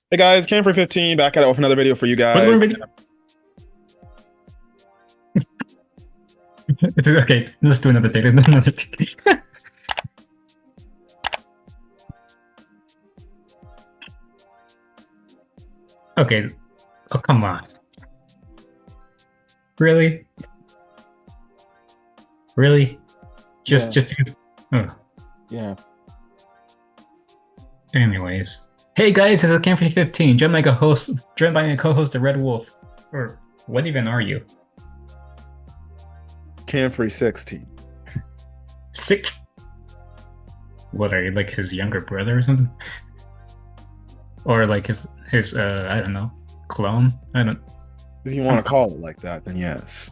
Hey guys, Camfrey15 back at it with another video for you What's going guys. on, video? Okay, let's do another thing. Another thing. Okay. Oh, come on. Really? Really? Yeah, Just because. Oh. yeah. Anyways. Hey guys, this is Camfrey15. Joined by a co-host, the Red Wolf. Or what even are you? Camfrey16. Six? What are you, like his younger brother or something? Or like his I don't know, clone? I don't. If you want to call it like that, then yes.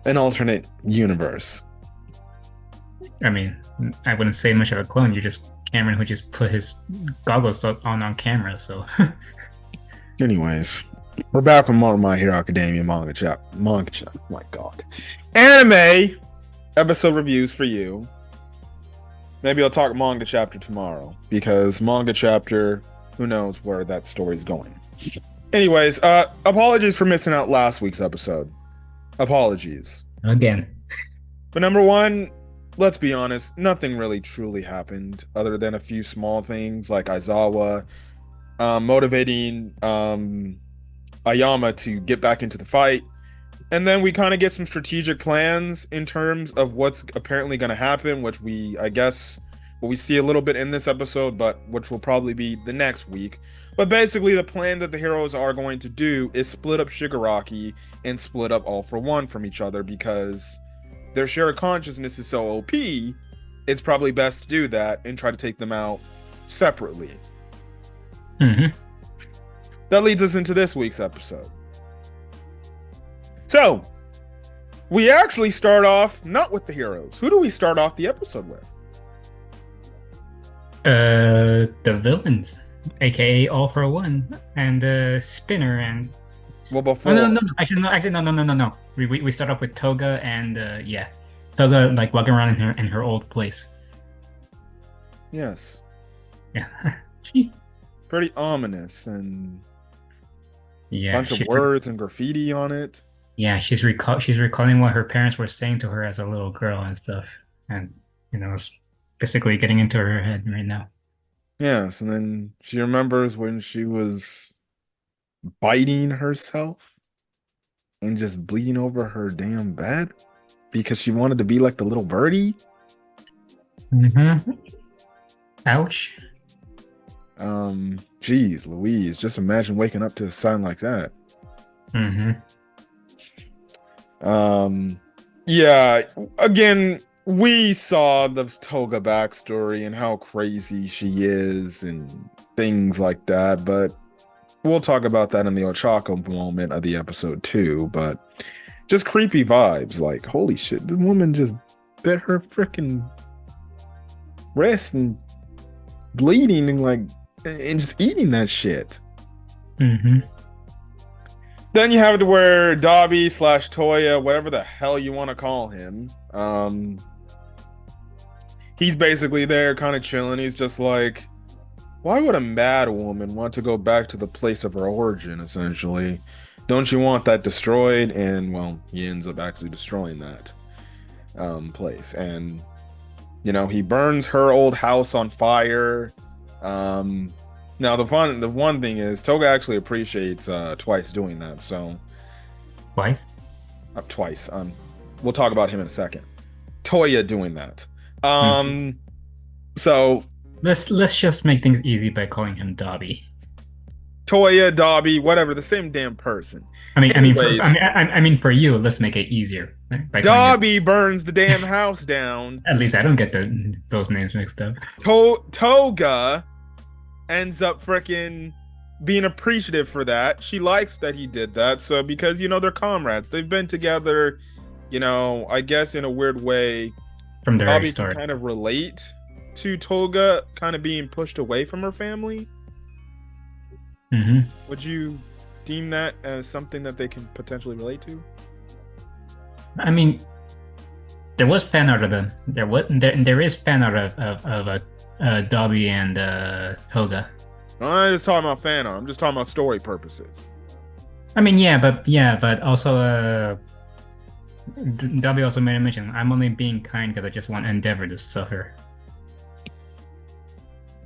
An alternate universe. I mean, I wouldn't say much of a clone. You're just Cameron who just put his goggles on camera. So Anyways, we're back with more My Hero Academia manga chap. My God. Anime episode reviews for you. Maybe I'll talk manga chapter tomorrow because manga chapter, who knows where that story's going. Anyways, apologies for missing out last week's episode. Apologies. again, But number one, let's be honest, nothing really truly happened other than a few small things like Aizawa motivating Ayama to get back into the fight. And then we kind of get some strategic plans in terms of what's apparently going to happen, which I guess, what we see a little bit in this episode, but which will probably be the next week. But basically, the plan that the heroes are going to do is split up Shigaraki and split up All for One from each other because their shared consciousness is so OP, it's probably best to do that and try to take them out separately. That leads us into this week's episode. So, we actually start off not with the heroes. Who do we start off the episode with? the villains, aka All for One and Spinner and. Well, before Oh, no, no. We start off with Toga and yeah, Toga like walking around in her old place. yes, Yeah, pretty ominous and yeah, bunch of words and graffiti on it. yeah, she's recalling what her parents were saying to her as a little girl and stuff, and it's basically getting into her head right now. Yes, and then she remembers when she was biting herself and just bleeding over her damn bed because she wanted to be like the little birdie. Ouch. Geez, Louise, just imagine waking up to a sound like that. Yeah, again, we saw the Toga backstory and how crazy she is and things like that, but we'll talk about that in the Ochako moment of the episode too. But just creepy vibes, like holy shit, this woman just bit her freaking wrist and bleeding and just eating that shit. Then you have it to where Dobby / Toya, whatever the hell you want to call him, he's basically there kind of chilling. He's just like, why would a mad woman want to go back to the place of her origin, essentially? Don't you want that destroyed? And, well, he ends up actually destroying that place. And, he burns her old house on fire. Now, the one thing is, Toga actually appreciates Twice doing that, so... Twice? Twice. We'll talk about him in a second. Toya doing that. So... Let's just make things easy by calling him Dobby. Toya, Dobby, whatever, the same damn person. Anyways, I mean, for you, let's make it easier. Dobby burns the damn house down. At least I don't get those names mixed up. Toga ends up freaking being appreciative for that. She likes that he did that. So because they're comrades, they've been together. I guess in a weird way, from the very start, kind of relate to Toga kind of being pushed away from her family. Would you deem that as something that they can potentially relate to? I mean, there was fan art of them. There is fan art of Dobby and Toga. I'm just talking about fan art. I'm just talking about story purposes. I mean, yeah, but also, W also made a mention. I'm only being kind because I just want Endeavor to suffer.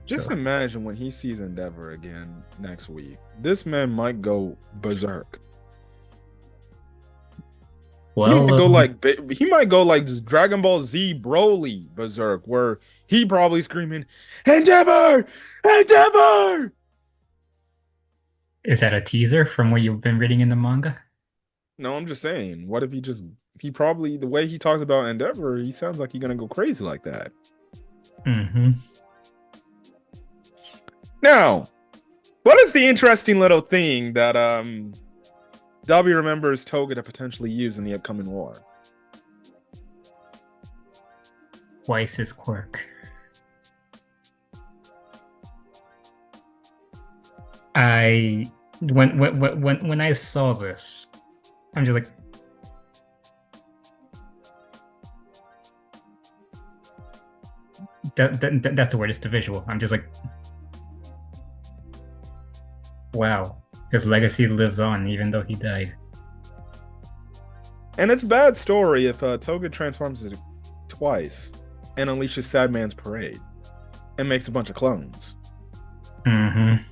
Just So, imagine when he sees Endeavor again next week. This man might go berserk. He well, might go like he might go like this Dragon Ball Z Broly berserk, where he probably screaming, "Endeavor! Endeavor!" is that a teaser from what you've been reading in the manga? No, I'm just saying. What if he probably the way he talks about Endeavor, he sounds like he's gonna go crazy like that. Mm-hmm. Now, what is the interesting little thing that W remembers Toga to potentially use in the upcoming war? Twice his quirk. I when I saw this, I'm just like, that's the word. It's the visual. I'm just like, wow, his legacy lives on even though he died. And it's a bad story if Toga transforms it twice and unleashes Sadman's parade and makes a bunch of clones. Mm-hmm.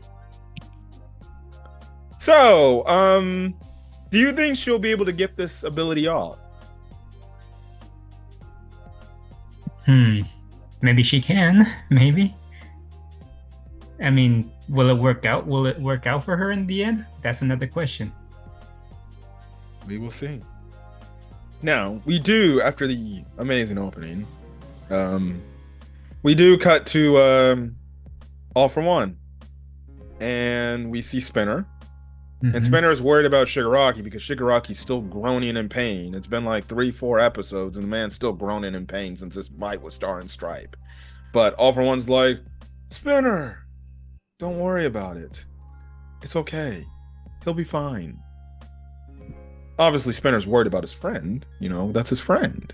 So, do you think she'll be able to get this ability off? Maybe she can. Maybe. I mean, will it work out? Will it work out for her in the end? That's another question. We will see. Now, we do, after the amazing opening, we do cut to All for One. And we see Spinner. And Mm-hmm. Spinner is worried about Shigaraki because Shigaraki's still groaning in pain. It's been like 3-4 episodes, and the man's still groaning in pain since this fight with Star and Stripe. But All for One's like, Spinner, don't worry about it. It's okay. He'll be fine. Obviously, Spinner's worried about his friend. That's his friend.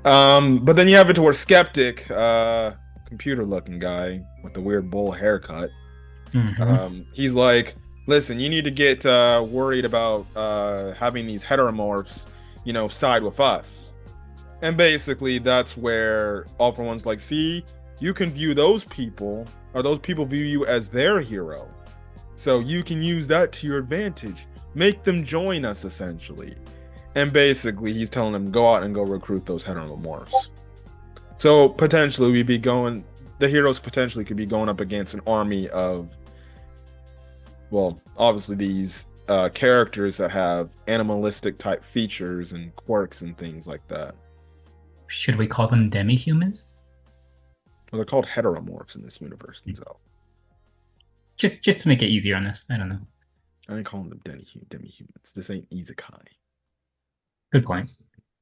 But then you have it to where Skeptic, computer-looking guy with the weird bull haircut, Mm-hmm. he's like, listen, you need to get worried about having these heteromorphs, side with us. And basically, that's where All for One's like, see, you can view those people, or those people view you as their hero. So you can use that to your advantage. Make them join us, essentially. And basically, he's telling them, go out and go recruit those heteromorphs. So potentially, the heroes potentially could be going up against an army of, well, obviously these characters that have animalistic type features and quirks and things like that. Should we call them demi-humans? Well, they're called heteromorphs in this universe, so Just to make it easier on us. I don't know. I ain't calling them demi-humans. This ain't isekai. Good point.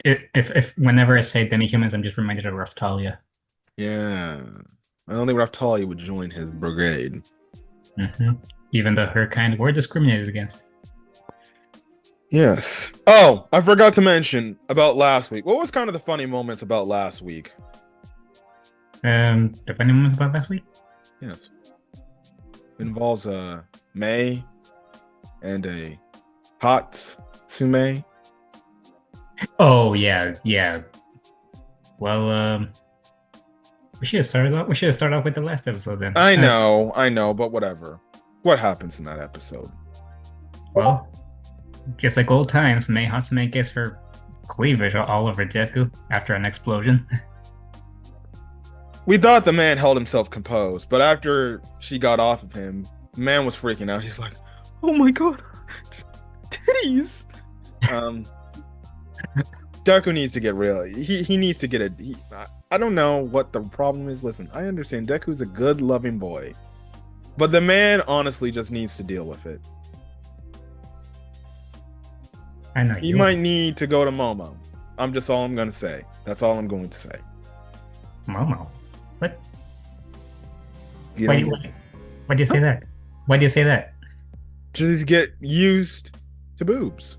If whenever I say demi-humans, I'm just reminded of Raftalia. Yeah, I don't think Raftalia would join his brigade. Mm-hmm. Even though her kind were discriminated against. Yes. Oh, I forgot to mention about last week. What was kind of the funny moments about last week? The funny moments about last week? Yes. It involves May and a hot Sume. Oh yeah. Well, we should have started off with the last episode then. I know, but whatever. What happens in that episode? Well, just like old times, Mei Hatsume gets her cleavage all over Deku after an explosion. We thought the man held himself composed, but after she got off of him, the man was freaking out. He's like, "Oh my god, titties!" Deku needs to get real. He needs to get a. I don't know what the problem is. Listen, I understand Deku's a good, loving boy, but the man honestly just needs to deal with it. I know He might need to go to Momo. That's all I'm gonna say. That's all I'm going to say. Momo. What? You Why know, do you say that? Why do you say that? just get used to boobs.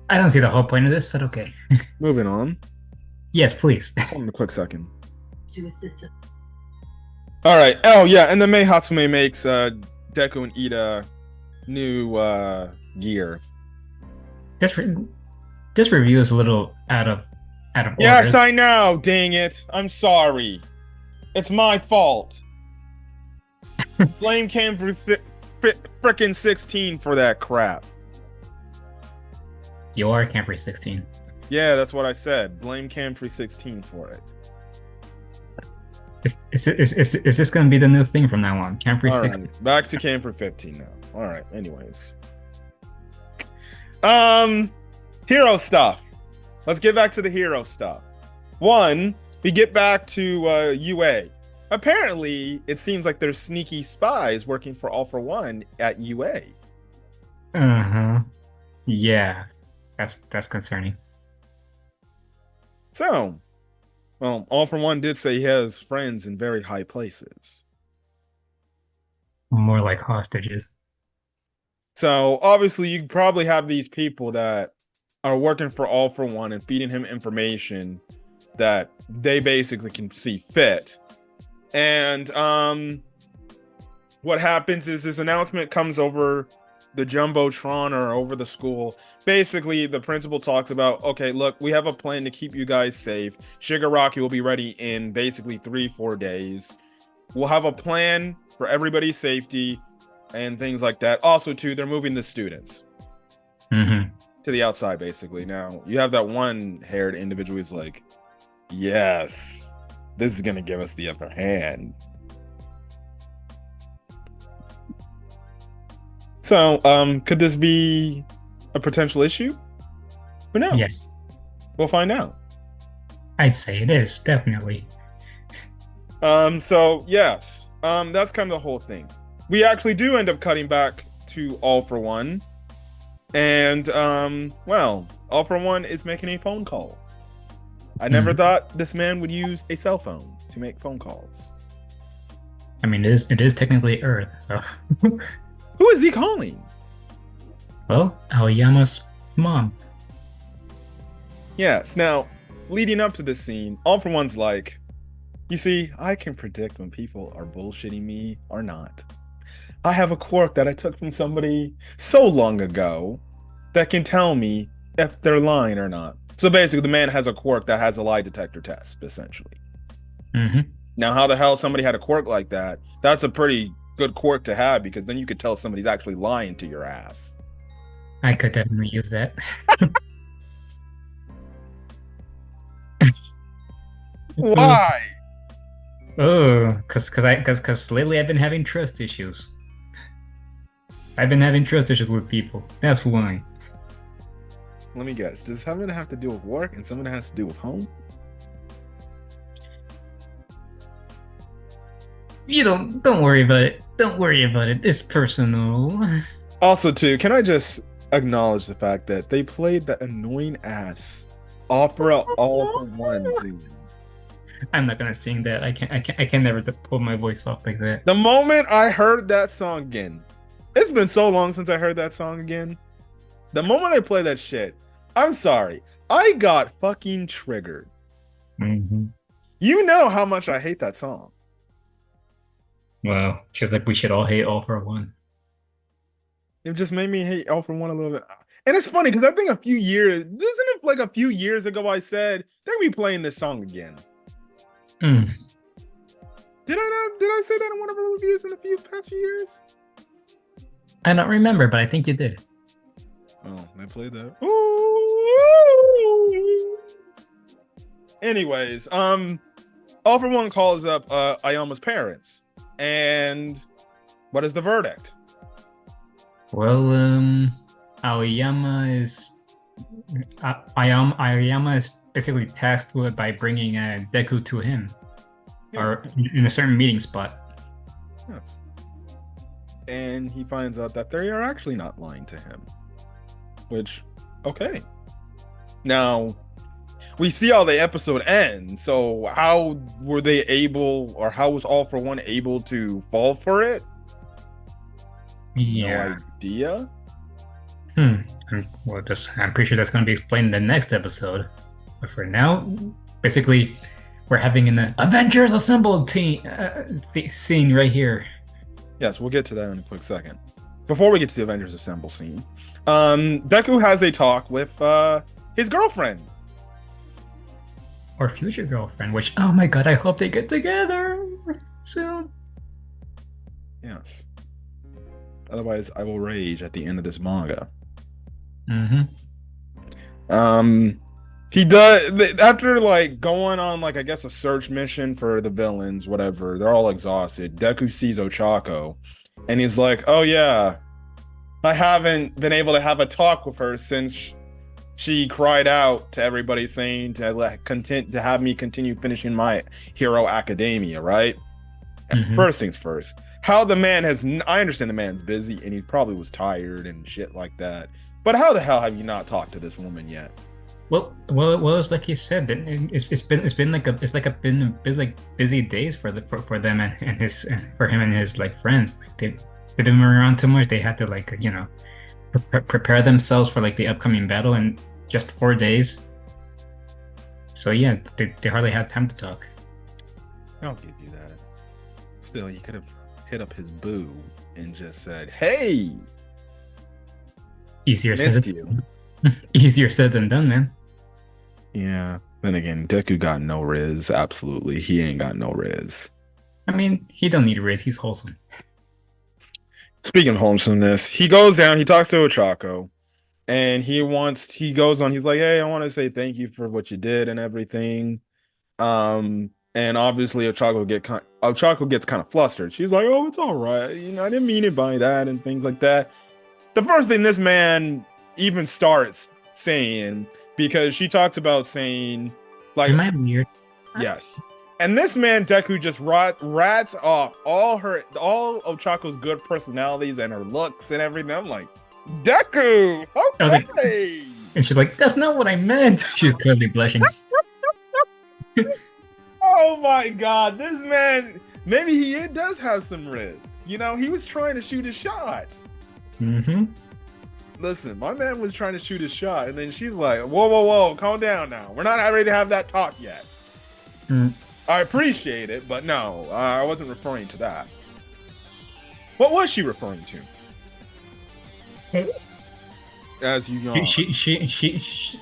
I don't see the whole point of this, but okay. Moving on. Yes, please. Hold on a quick second. All right. Oh yeah, and then Mei Hatsume makes Deku and Ida new gear. This this review is a little out of Yes, order. I know. Dang it. I'm sorry. It's my fault. Blame came for frickin' 16 for that crap. You are Camfrey 16. Yeah, that's what I said. Blame Camfrey 16 for it. Is this going to be the new thing from now on? Camfrey All 16. right, back to Camfrey 15 now. All right, anyways. Hero stuff. Let's get back to the hero stuff. One, we get back to UA. Apparently, it seems like there's sneaky spies working for All for One at UA. Uh-huh. Yeah. That's concerning. So, well, All for One did say he has friends in very high places. More like hostages. So, obviously, you probably have these people that are working for All for One and feeding him information that they basically can see fit. And what happens is this announcement comes over the Jumbotron or over the school. Basically, the principal talks about, okay, look, we have a plan to keep you guys safe. Shigaraki will be ready in basically 3-4 days. We'll have a plan for everybody's safety and things like that. Also, too, they're moving the students Mm-hmm. to the outside, basically. Now, you have that one haired individual who's like, yes, this is going to give us the upper hand. So, could this be a potential issue? Who knows? Yeah, We'll find out. I'd say it is, definitely. So yes, that's kind of the whole thing. We actually do end up cutting back to All for One, and well, All for One is making a phone call. I never thought this man would use a cell phone to make phone calls. I mean, it is technically Earth, so. Who is he calling? Well, Aoyama's mom. Yes. Now, leading up to this scene, All for One's like, you see, I can predict when people are bullshitting me or not. I have a quirk that I took from somebody so long ago that can tell me if they're lying or not. So basically, the man has a quirk that has a lie detector test, essentially. Mm-hmm. Now, how the hell somebody had a quirk like that? That's a pretty good quirk to have, because then you could tell somebody's actually lying to your ass. I could definitely use that. Why? Oh, cause lately I've been having trust issues. I've been having trust issues with people. That's why. Let me guess. Does something have to do with work and something has to do with home? You don't worry about it. Don't worry about it. It's personal. Also, too, can I just acknowledge the fact that they played that annoying ass opera All for One thing. I'm not gonna sing that. I can never pull my voice off like that. The moment I heard that song again, it's been so long since I heard that song again. The moment I play that shit, I'm sorry, I got fucking triggered. Mm-hmm. You know how much I hate that song. Well, just like we should all hate All for One. It just made me hate All for One a little bit. And it's funny because I think a few years, isn't it like a few years ago I said they're gonna be playing this song again? Mm. Did I say that in one of our reviews in the past few years? I don't remember, but I think you did. Oh, they played that. Anyways, All for One calls up Ayama's parents, and what is the verdict? Well, Aoyama is basically tasked by bringing Deku to him, or in a certain meeting spot. Yes. And he finds out that they are actually not lying to him. Which, okay. Now, we see how the episode ends. So how were they able, or how was All for One able to fall for it? Yeah. No idea. Hmm. Well, just I'm pretty sure that's going to be explained in the next episode. But for now, basically, we're having an Avengers Assembled scene right here. Yes, we'll get to that in a quick second. Before we get to the Avengers Assemble scene, Deku has a talk with his girlfriend. Or future girlfriend, which, oh my god, I hope they get together soon. Yes. Otherwise, I will rage at the end of this manga. He does after like going on like I guess a search mission for the villains, whatever. They're all exhausted. Deku sees Ochako, and he's like, "Oh yeah, I haven't been able to have a talk with her since she cried out to everybody saying to have me continue finishing my Hero Academia, right?" First things first. How the man has I understand the man's busy and he probably was tired and shit like that. But how the hell have you not talked to this woman yet? Well, it's like you said. It's been been busy days for them and his for him and his like friends. Like they've been around too much. They had to like prepare themselves for like the upcoming battle in just 4 days. So yeah, they hardly had time to talk. I'll give you that. Still, you could have hit up his boo and just said, "Hey, Easier missed said you." easier said than done, man. Yeah. Then again, Deku got no riz. Absolutely, he ain't got no riz. I mean, he don't need a raise. He's wholesome. Speaking of wholesomeness, he goes down. He talks to Ochako, and he goes on. He's like, "Hey, I want to say thank you for what you did and everything." And obviously Ochako gets kind of flustered. She's like, "Oh, it's all right. You know, I didn't mean it by that," and things like that. The first thing this man even starts saying, because she talks about saying, like, Am I weird? yes. And this man Deku just rats off all Ochako's good personalities and her looks and everything. I'm like, Deku, okay. And she's like, "That's not what I meant." She's clearly blushing. Oh my god, this man, maybe he does have some riz. You know, he was trying to shoot his shot. Listen, my man was trying to shoot his shot, and then she's like, whoa, calm down now. We're not ready to have that talk yet. I appreciate it, but no, I wasn't referring to that. What was she referring to? As you yawn. She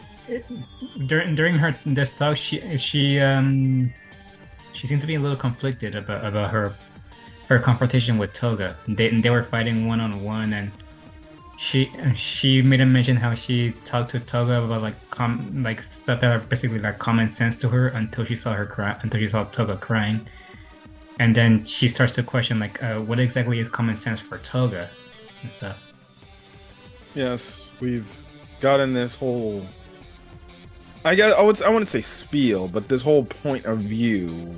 during this talk, she seemed to be a little conflicted about her confrontation with Toga. They were fighting one-on-one, and she made a mention how she talked to Toga about like stuff that are basically like common sense to her until she saw Toga crying, and then she starts to question like what exactly is common sense for Toga and stuff. Yes, we've gotten this whole, I guess I wouldn't say spiel, but this whole point of view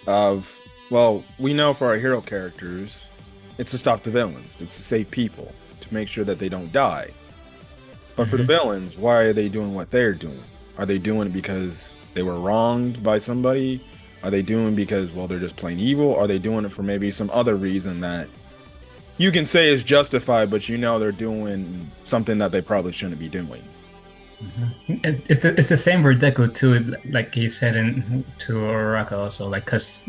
of, well, we know for our hero characters, it's to stop the villains, it's to save people, to make sure that they don't die. But for the villains, why are they doing what they're doing? Are they doing it because they were wronged by somebody? Are they doing because, well, they're just plain evil? Are they doing it for maybe some other reason that you can say is justified, but you know they're doing something that they probably shouldn't be doing? It's the same for Deku too, like he said to Uraraka also, like because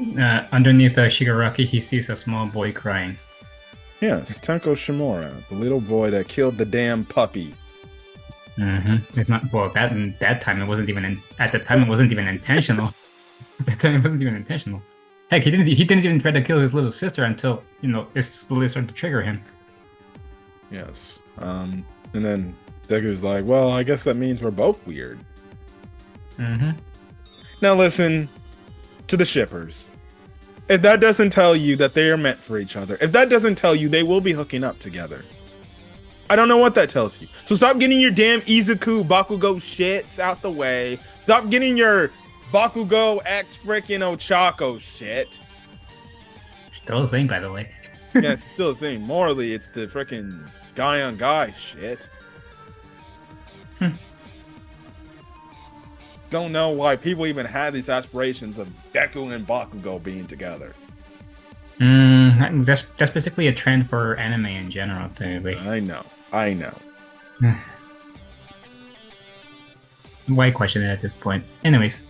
underneath the Shigaraki he sees a small boy crying. Yes, Tenko Shimura, the little boy that killed the damn puppy. It's not, well, that time it wasn't even at the time it wasn't even intentional. At the time it wasn't even intentional. Heck, he didn't even try to kill his little sister until it slowly started to trigger him. Yes. And then Deku's like, well, I guess that means we're both weird. Now listen to the shippers. If that doesn't tell you that they are meant for each other, if that doesn't tell you they will be hooking up together, I don't know what that tells you. So stop getting your damn Izuku Bakugo shits out the way. Stop getting your Bakugo X freaking Ochako shit. Still a thing, by the way. Yeah, it's still a thing. Morally, it's the freaking guy on guy shit. Don't know why people even had these aspirations of Deku and Bakugo being together. That's basically a trend for anime in general, too. I know. Why question it at this point? Anyways.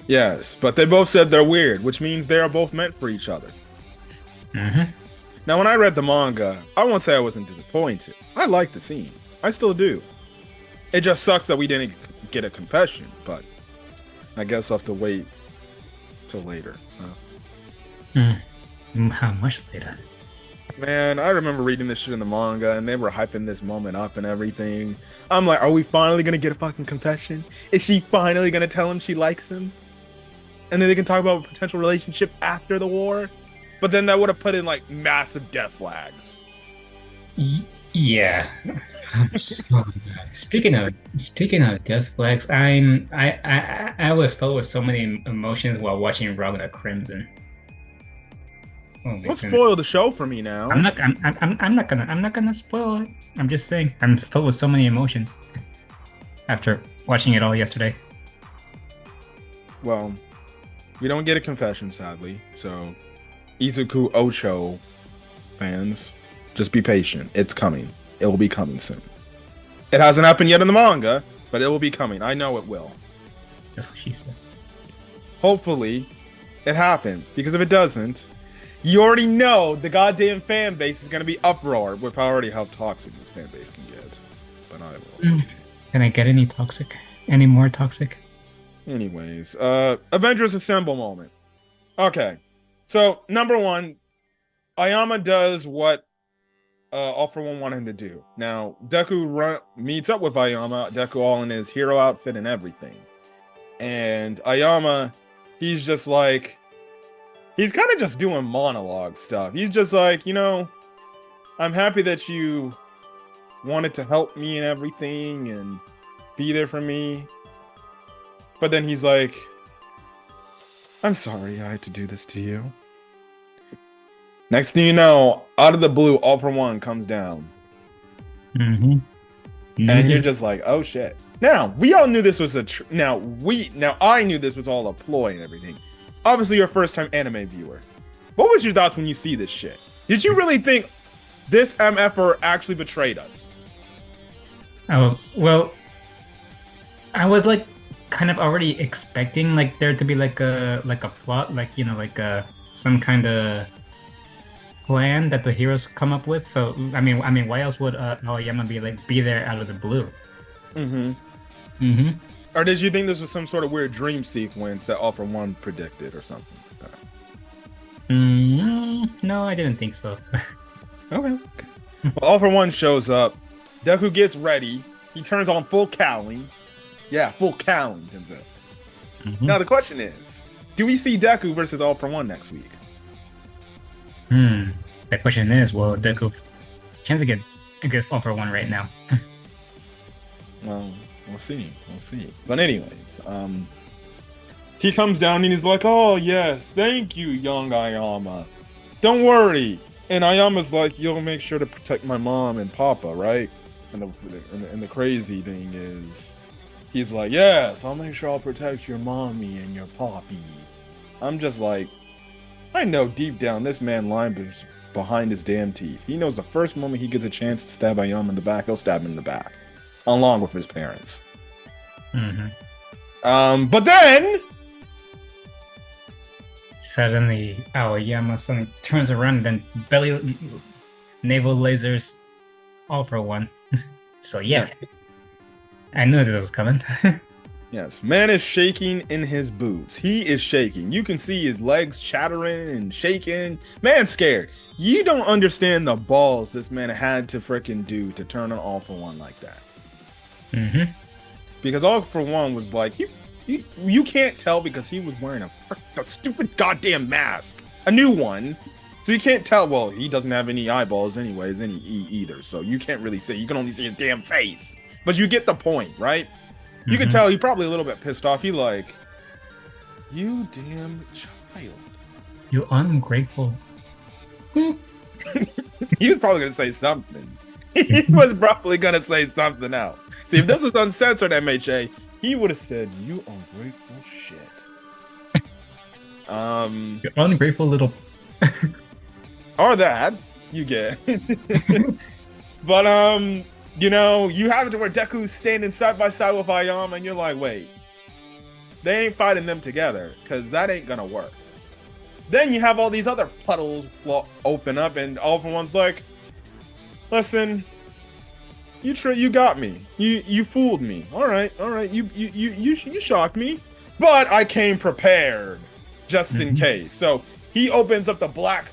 Yes, but they both said they're weird, which means they are both meant for each other. Mm-hmm. Now, when I read the manga, I won't say I wasn't disappointed. I liked the scene. I still do. It just sucks that we didn't get a confession, but I guess I'll have to wait till later. How much later? Man, I remember reading this shit in the manga, and they were hyping this moment up and everything. I'm like, are we finally gonna get a fucking confession? Is she finally gonna tell him she likes him? And then they can talk about a potential relationship after the war? But then that would have put in like massive death flags. Yeah. Speaking of death flags, I was filled with so many emotions while watching Ragnarok Crimson. Oh my Don't goodness. spoil the show for me now. I'm not gonna spoil it. I'm just saying I'm filled with so many emotions after watching it all yesterday. Well, we don't get a confession, sadly. So, Izuku Ocho fans, just be patient. It's coming. It will be coming soon. It hasn't happened yet in the manga, but it will be coming. I know it will. That's what she said. Hopefully, it happens. Because if it doesn't, you already know the goddamn fan base is going to be uproar with already how toxic this fan base can get. But I will. Can I get any toxic? Any more toxic? Anyways, Avengers Assemble moment. Okay. So, number one, Ayama does what All For One wanted him to do. Now, Deku meets up with Ayama, Deku all in his hero outfit and everything. And Ayama, he's just like, he's kind of just doing monologue stuff. He's just like, I'm happy that you wanted to help me and everything and be there for me. But then he's like, I'm sorry I had to do this to you. Next thing you know, out of the blue, All For One comes down. Mm-hmm. And you're just like, oh shit. Now, we all knew this was now I knew this was all a ploy and everything. Obviously, you're a first-time anime viewer. What was your thoughts when you see this shit? Did you really think this MFer actually betrayed us? I was like kind of already expecting like there to be like a plot, like some kind of plan that the heroes come up with. So I mean, why else would Aoyama be there out of the blue? Or did you think this was some sort of weird dream sequence that All For One predicted or something like that? No, I didn't think so. Okay. Well, All For One shows up. Deku gets ready. He turns on full cowling. Yeah, full cowling turns out. Now the question is, do we see Deku versus All For One next week? The question is, will Deku chance to get against All For One right now? Well, we'll see. But anyways, he comes down and he's like, oh yes, thank you, young Ayama. Don't worry. And Ayama's like, you'll make sure to protect my mom and papa, right? And the crazy thing is, he's like, yes, I'll make sure I'll protect your mommy and your poppy. I'm just like, I know deep down this man lying behind his damn teeth. He knows the first moment he gets a chance to stab Ayama in the back, he'll stab him in the back. Along with his parents. But then suddenly Aoyama suddenly turns around and then belly naval lasers All For One. So yeah, I knew this was coming. Yes, man is shaking in his boots. He is shaking. You can see his legs chattering and shaking. Man's scared. You don't understand the balls this man had to freaking do to turn on All For One like that. Because All For One was like, you can't tell because he was wearing a stupid goddamn mask, a new one. So you can't tell. Well, he doesn't have any eyeballs anyways, either. So you can't really see. You can only see his damn face. But you get the point, right? You can tell he's probably a little bit pissed off. He like, you damn child. You ungrateful. He was probably gonna say something. He was probably gonna say something else. See, if this was uncensored, MHA, he would have said, "You ungrateful shit." You ungrateful little. Or that you get. But You know, you have it to where Deku's standing side by side with Ayama, and you're like, wait, they ain't fighting them together, because that ain't gonna work. Then you have all these other puddles open up, and All For One's like, listen, you got me. You fooled me. All right. You shocked me, but I came prepared, just in case. So he opens up the black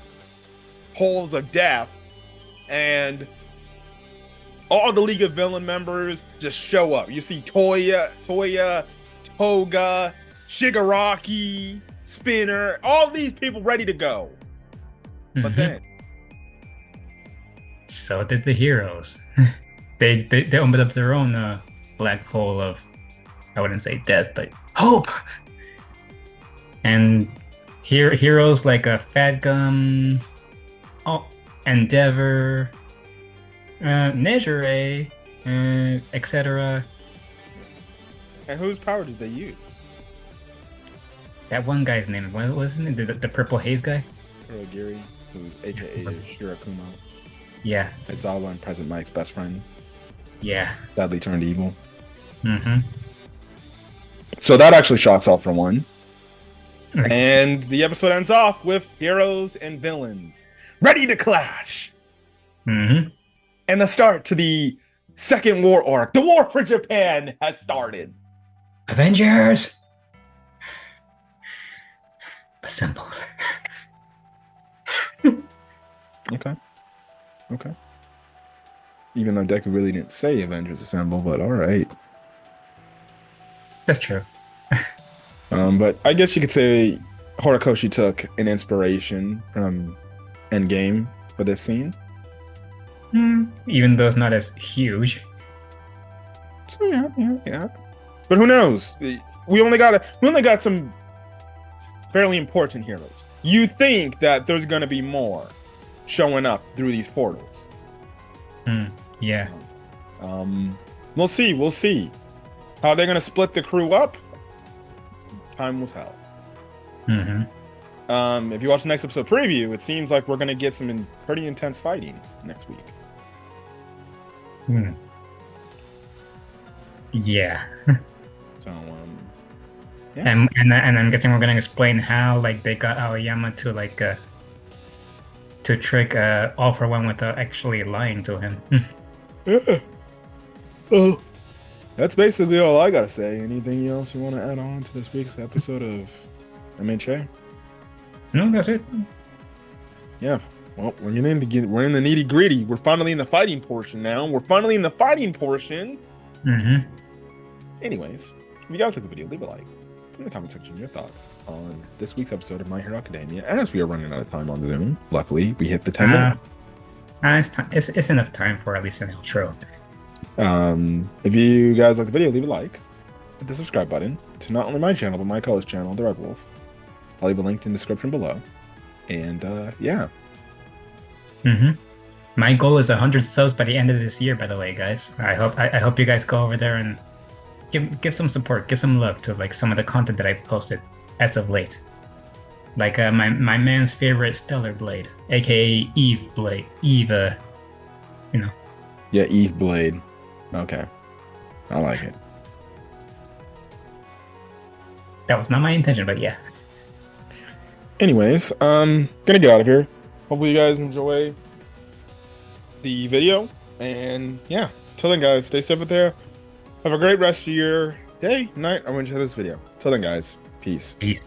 holes of death, and all the League of Villain members just show up. You see Toga, Shigaraki, Spinner, all these people ready to go. But then, so did the heroes. they opened up their own black hole of, I wouldn't say death, but hope. And heroes like a Fat Gum, Endeavor, Nejire, etc. And whose power did they use? That one guy's name, what wasn't it? The purple haze guy? Kurogiri, who aka Shirakumo. Yeah. Aizawa and Present Mike's best friend. Yeah. Sadly turned evil. So that actually shocks All For One. And the episode ends off with heroes and villains ready to clash. And the start to the second war arc. The war for Japan has started. Avengers! Assemble. Okay. Even though Deku really didn't say Avengers Assemble, but alright. That's true. But I guess you could say Horikoshi took an inspiration from Endgame for this scene. Even though it's not as huge. So yeah. But who knows? We only got some fairly important heroes. You think that there's gonna be more showing up through these portals. Yeah. We'll see. How they're gonna split the crew up? Time will tell. If you watch the next episode preview, it seems like we're gonna get some pretty intense fighting next week. Yeah. So and I'm guessing we're gonna explain how like they got Aoyama to like to trick All For One without actually lying to him. Oh, that's basically all I gotta say. Anything else you want to add on to this week's episode of MHA? No, that's it. Yeah. Well, we're in the nitty gritty. We're finally in the fighting portion now. Anyways, if you guys like the video, leave a like. In the comment section your thoughts on this week's episode of My Hero Academia, as we are running out of time on the Zoom. Luckily, we hit the 10 minutes. It's enough time for at least an outro. If you guys like the video, leave a like. Hit the subscribe button to not only my channel, but my co-host channel, The Red Wolf. I'll leave a link in the description below. And, yeah. My goal is 100 subs by the end of this year, by the way, guys. I hope you guys go over there and give some support, give some love to like some of the content that I've posted as of late. Like my man's favorite Stellar Blade, aka Eve Blade. Eve, Yeah, Eve Blade. Okay. I like it. That was not my intention, but yeah. Anyways, gonna get out of here. Hopefully you guys enjoy the video. And yeah, till then guys, stay safe out there. Have a great rest of your day, night, or when you share this video. Till then guys, peace. Peace.